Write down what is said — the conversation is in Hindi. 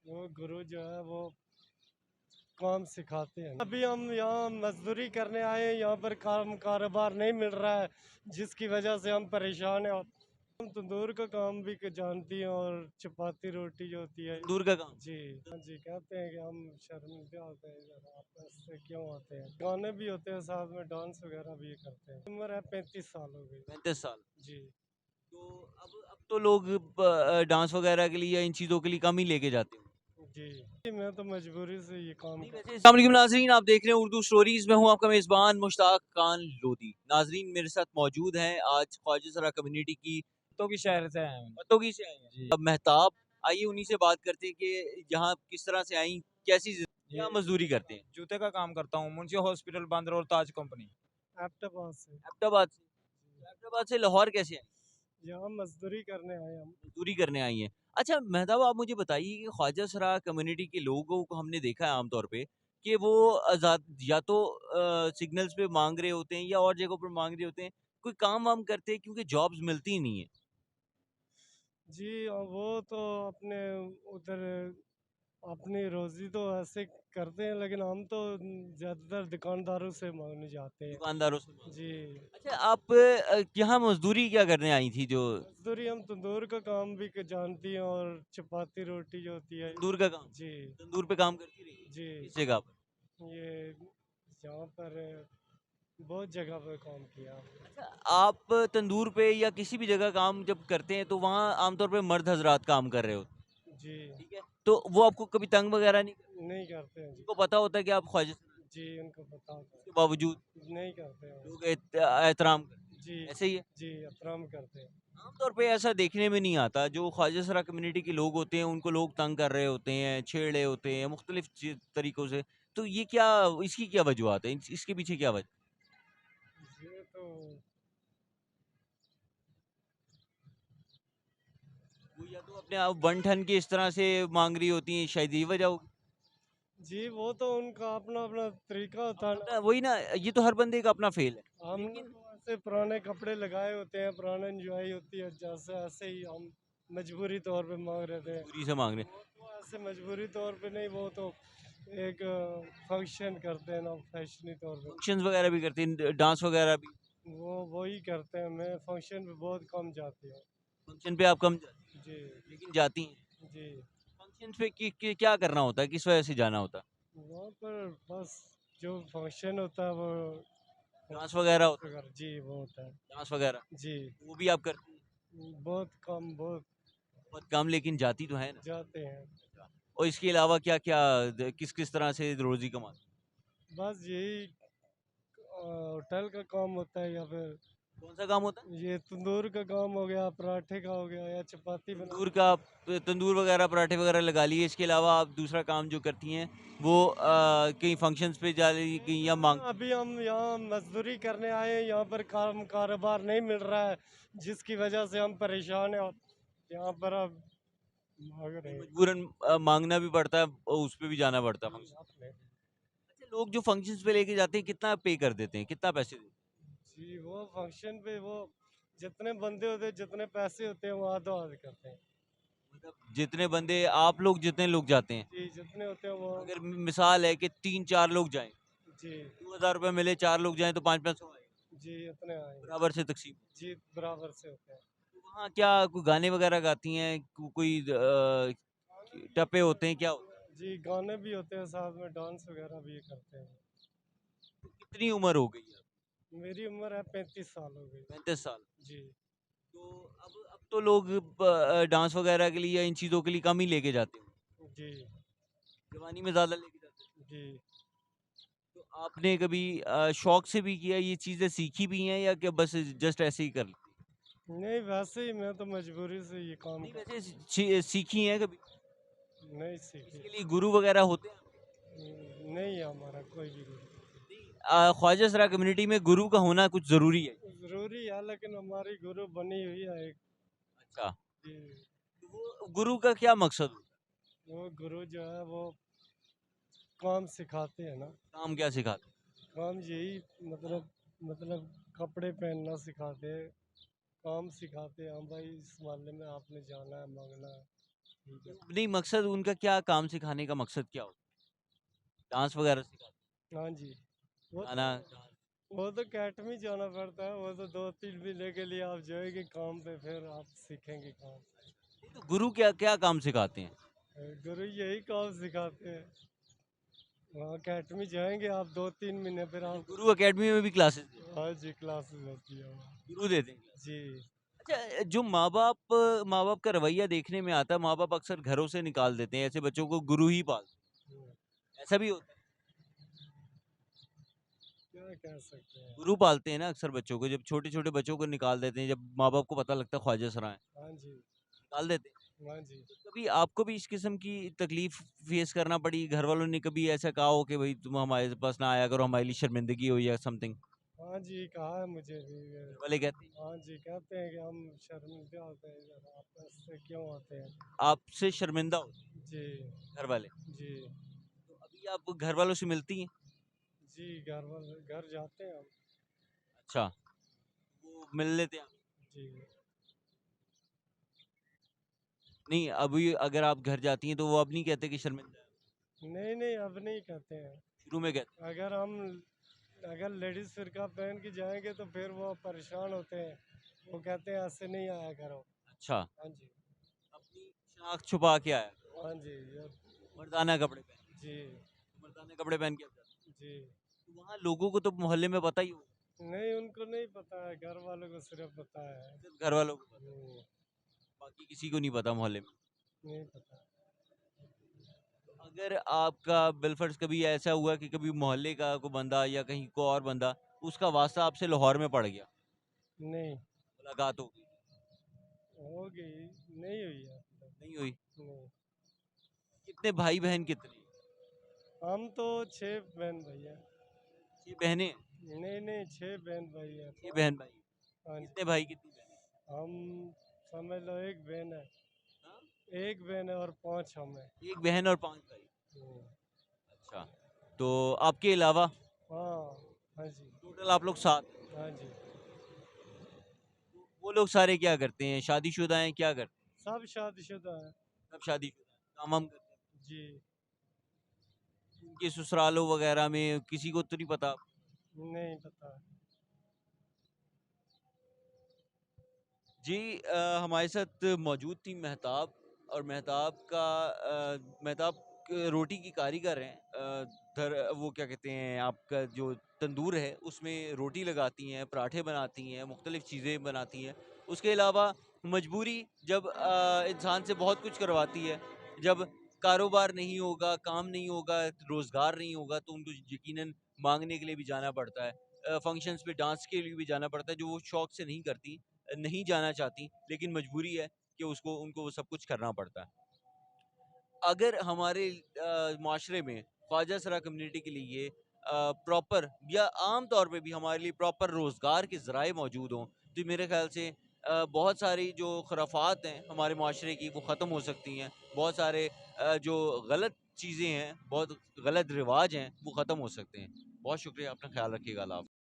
वो गुरु जो है वो काम सिखाते हैं। अभी हम यहाँ मजदूरी करने आए हैं, यहाँ पर काम कारोबार नहीं मिल रहा है, जिसकी वजह से हम परेशान हैं। हम तंदूर का काम भी जानती हैं और चपाती रोटी जो होती है। तंदूर का काम। जी हाँ जी, कहते हैं कि हम शर्मिंदे होते हैं इधर, आपस से क्यों आते हैं। गाने भी होते हैं साथ में, डांस वगैरह भी करते हैं। उम्र है 35 साल हो गई। 35 साल। जी तो अब तो लोग डांस वगैरह के लिए या इन चीज़ों के लिए कम ही लेके जाते हैं। जी, मैं तो मजबूरी से ये काम नहीं, वैसे कर। अस्सलाम वालेकुम नाज़रीन, आप देख रहे हैं उर्दू स्टोरीज में हूँ आपका मेज़बान मुश्ताक खान लोधी। नाज़रीन मेरे साथ मौजूद हैं आज ख्वाजा सरा कम्युनिटी की तो की शहर से आए हैं। पतोगी से आए हैं जी। अब मेहताब। आइए उन्हीं से बात करते हैं कि यहाँ किस तरह से आई, कैसी क्या मजदूरी करते हैं। जूते का काम करता हूँ, मुंशी हॉस्पिटल बांद्रा और ताज कंपनी। एबटाबाद से। अहमदाबाद से। अहमदाबाद से लाहौर कैसे आई? यहाँ मजदूरी करने आए हम। मजदूरी करने आई हैं। अच्छा मेहताब, आप मुझे बताइए कि ख्वाजा सरा कम्युनिटी के लोगों को हमने देखा है आमतौर पे कि वो आजाद या तो सिग्नल्स पे मांग रहे होते हैं या और जगहों पर मांग रहे होते हैं, कोई काम वाम करते हैं क्योंकि जॉब्स मिलती ही नहीं है। जी वो तो अपने उधर अपनी रोजी तो ऐसे करते हैं, लेकिन हम तो ज़्यादातर दुकानदारों से मांगने जाते हैं। दुकानदारों से जी अच्छा, आप यहाँ मजदूरी क्या करने आई थी जो मजदूरी हम तंदूर का काम भी जानती हैं और चपाती रोटी जो होती है। तंदूर का काम, जी तंदूर पे काम करती रही जी इस जगह पर? ये यहाँ पर बहुत जगह पर काम किया। अच्छा, आप तंदूर पे या किसी भी जगह काम जब करते हैं तो वहाँ आमतौर पे मर्द हजरात काम कर रहे होते जी हैं, ठीक है? तो वो आपको कभी तंग वगैरह नहीं करते? नहीं करते हैं जी। उनको पता होता है कि आप ख्वाजा सरा हैं, जी उनको पता होता उसके बावजूद है, नहीं करते हैं। लोग एहतराम करते जी हैं, ऐसे ही है। जी एहतराम करते हैं। आमतौर पे ऐसा देखने में नहीं आता, जो ख्वाजा सरा कम्युनिटी के लोग होते हैं उनको लोग तंग कर रहे होते हैं, छेड़ रहे होते हैं मुख्तलिफ तरीकों से। तो ये क्या, इसकी क्या वजूहत है, इसके पीछे क्या वजह? ये तो वो या तो अपने आप वन ठन के इस तरह से मांग रही होती हैं, शायद ये वजह होगी। जी वो तो उनका अपना अपना तरीका होता है ना। अपना वही ना, ये तो हर बंदे का अपना फेल है। हमने लेकिन तो ऐसे पुराने कपड़े लगाए होते हैं, पुराने एंजॉय होती है, जैसे ऐसे ही हम मजबूरी तौर पे मांग रहे थे। मजबूरी से मांग रहे हैं। वो तो ऐसे मजबूरी तौर पे नहीं, वो तो एक फंक्शन करते हैं ना, फैशनी तौर पे। फंक्शंस वगैरह भी करते हैं, डांस वगैरह भी। वो वही करते हैं। मैं फंक्शन पे बहुत कम जाती हूँ। फंक्शन पे आप कम जाती हैं, जी लेकिन जाती हैं। जी फंक्शन पे क्या करना होता है, किस वजह से जाना होता है? वहाँ पर बस जो फंक्शन होता है वो डांस वगैरह होता है, जी वो होता है। डांस वगैरह जी वो भी आप करती हैं? बहुत कम, बहुत बहुत कम, लेकिन जाती तो है ना। जाते हैं। और इसके अलावा क्या क्या, किस किस तरह से रोजी कमाते बस यही होटल का काम होता है, या फिर हैं? कौन सा काम होता है? ये तंदूर का काम हो गया, पराठे का हो गया, या चपाती बना। तंदूर का, तंदूर वगैरह पराठे वगैरह लगा लिए। इसके अलावा आप दूसरा काम जो करती हैं वो कहीं फंक्शंस पे जा रही कहीं या मांग। अभी हम यहाँ मजदूरी करने आए हैं, यहाँ पर काम कारोबार नहीं मिल रहा है, जिसकी वजह से हम परेशान हैं। और यहाँ पर अब भाग रहे हैं। मजबूरन मांगना भी पड़ता है और उस पे भी जाना पड़ता है फंक्शन। अपने अच्छा, लोग जो फंक्शंस पे लेके जाते हैं कितना पे कर देते हैं, कितना पैसे देते जी वो फंक्शन पे वो जितने बंदे होते हैं, जितने पैसे होते हैं, वो आधा आधा करते हैं। हैं? मतलब जितने बंदे आप लोग, जितने लोग जाते हैं, जी जितने होते हैं वो। अगर मिसाल है कि 3-4 लोग जाएं, जी 2000 रुपये मिले, 4 लोग जाएं तो 5-500 आए, जी उतने आएंगे। बराबर से तकसीम। जी बराबर से होते हैं। तो वहाँ क्या कोई गाने वगैरह गाती हैं, कोई टप्पे होते हैं, क्या होता है? जी गाने भी होते हैं, साथ में डांस वगैरह भी करते हैं। तो कितनी उम्र हो गई है? मेरी उम्र है 35 साल हो गई। 35 साल। जी तो अब तो लोग डांस वगैरह के लिए या इन चीज़ों के लिए कम ही लेके जाते हैं, जी जवानी में ज़्यादा लेके जाते हैं। जी तो आपने कभी शौक से भी किया, ये चीज़ें सीखी भी हैं या क्या बस जस्ट ऐसे ही कर लेते हैं? नहीं, वैसे ही मैं तो मजबूरी से ये काम नहीं, कर। वैसे सीखी हैं कभी? नहीं सीखी। इसके लिए गुरु वगैरह होते हैं? नहीं है हमारा कोई भी गुरु। नहीं, ख्वाजा सरा कम्युनिटी में गुरु का होना कुछ ज़रूरी है। जरूरी है, लेकिन हमारी गुरु बनी हुई है एक। अच्छा, जी तो वो गुरु का क्या मकसद होता है? वो गुरु जो है वो काम सिखाते हैं ना। काम क्या सिखाते हैं? काम यही, मतलब कपड़े पहनना सिखाते हैं, काम सिखाते हैं। हाँ भाई, इस मामले में आपने जाना है, मांगना है। नहीं, मकसद उनका क्या, काम सिखाने का मकसद क्या होता है? डांस वगैरह सिखाते हाँ जी। वो हैं, गाना? वो तो अकेडमी जाना पड़ता है, वो तो 2-3 महीने के लिए आप जाएंगे काम पे, फिर आप सीखेंगे काम। नहीं, तो गुरु क्या क्या काम सिखाते हैं? गुरु यही काम सिखाते हैं। वहाँ अकेडमी जाएंगे आप 2-3 महीने, फिर अच्छा, आप। गुरु एकेडमी में भी क्लासेस देते हैं? हाँ जी, क्लासेस होती है वहाँ। गुरु देते हैं क्लासेस? जी। अच्छा, जो माँ बाप का रवैया देखने में आता है, माँ बाप अक्सर घरों से निकाल देते हैं, ऐसे बच्चों को गुरु ही पालते हम्म, हैं, ऐसा भी होता है? क्या कह सकते हैं। गुरु पालते हैं ना अक्सर बच्चों को, जब छोटे छोटे बच्चों को निकाल देते हैं, जब माँ बाप को पता लगता है ख्वाजा सरा है, हाँ जी। निकाल देते हैं। हाँ जी। तो कभी आपको भी इस किस्म की तकलीफ फेस करना पड़ी, घर वालों ने कभी ऐसा कहा हो कि भाई तुम हमारे पास ना आया करो, हमारे लिए शर्मिंदगी हो या समथिंग? हाँ जी, कहा है मुझे भी। घर वाले कहते हैं? हाँ जी, कहते हैं कि हम शर्मिंदे होते हैं, इधर आप ऐसे क्यों आते हैं। आपसे शर्मिंदा होते जी। हैं घर वाले? जी। तो अभी आप घर वालों से मिलती हैं? जी, घर जाते हैं हम। अच्छा, वो मिल लेते हैं? जी। नहीं, अभी अगर आप घर जाती हैं तो वो अब नहीं कहते कि शर्मिंदा है? नहीं नहीं, अब नहीं कहते हैं। शुरू में कहते? अगर हम अगर लेडीज़ फिरका पहन के जाएंगे तो फिर वो परेशान होते हैं। वो कहते हैं ऐसे नहीं आया करो। अच्छा, हाँ जी। अपनी शाख छुपा के आया, हाँ जी। मर्दाना कपड़े पहन के। जी। मर्दाने कपड़े पहन के आप जाते हैं। जी। तो वहाँ लोगों को तो मोहल्ले में पता ही होगा, नहीं, उनको नहीं पता है, घर वालों को सिर्फ पता है। सिर्फ घर वालों को पता है, हम्म, बाकी किसी को नहीं पता मोहल्ले में। नहीं पता। तो अगर आपका बिलफर्ज कभी ऐसा हुआ कि कभी मोहल्ले का कोई बंदा या कहीं को और बंदा, उसका वास्ता आपसे लाहौर में पड़ गया, नहीं मुलाकात हो गई, होगी, नहीं हुई है अब तक। नहीं हुई? नहीं। कितने भाई बहन कितने? हम तो 6 बहन भाई हैं। 6 बहनें हैं? नहीं नहीं, 6 बहन भाई हैं। 6 बहन भाई? हाँ जी। कितने भाई कितनी बहनें? हम समझ लो एक बहन है। हाँ? एक बहन है और 5 हम हैं। 1 बहन और 5 भाई? हम्म, अच्छा, तो आपके अलावा हाँ। हाँ जी। टोटल आप लोग 7? हाँ जी। वो लोग सारे क्या करते हैं, शादीशुदा हैं, क्या करते हैं? सब शादीशुदा है। सब शादीशुदा हैं, काम वाम करते हैं? जी। उनके ससुरालों वगैरह में किसी को तो नहीं पता? नहीं पता। जी, हमारे साथ मौजूद थी मेहताब, और मेहताब रोटी की कारीगर हैं। वो क्या कहते हैं, आपका जो तंदूर है उसमें रोटी लगाती हैं, पराठे बनाती हैं, मुख्तलिफ़ चीज़ें बनाती हैं। उसके अलावा मजबूरी जब इंसान से बहुत कुछ करवाती है, जब कारोबार नहीं होगा, काम नहीं होगा, रोज़गार नहीं होगा, तो उनको यकीनन मांगने के लिए भी जाना पड़ता है, फंक्शंस पे डांस के लिए भी जाना पड़ता है, जो वो शौक से नहीं करती, नहीं जाना चाहती, लेकिन मजबूरी है कि उनको वो सब कुछ करना पड़ता है। अगर हमारे माशरे में ख्वाजा सरा कम्युनिटी के लिए प्रॉपर या आम तौर पे भी हमारे लिए प्रॉपर रोज़गार के ज़राए मौजूद हों, तो मेरे ख़्याल से बहुत सारी जो खुराफात हैं हमारे माशरे की, वो ख़त्म हो सकती हैं। बहुत सारे जो गलत चीज़ें हैं, बहुत गलत रिवाज हैं, वो ख़त्म हो सकते हैं। बहुत शुक्रिया, अपना ख्याल रखिएगा। अल्लाह हाफ़िज़।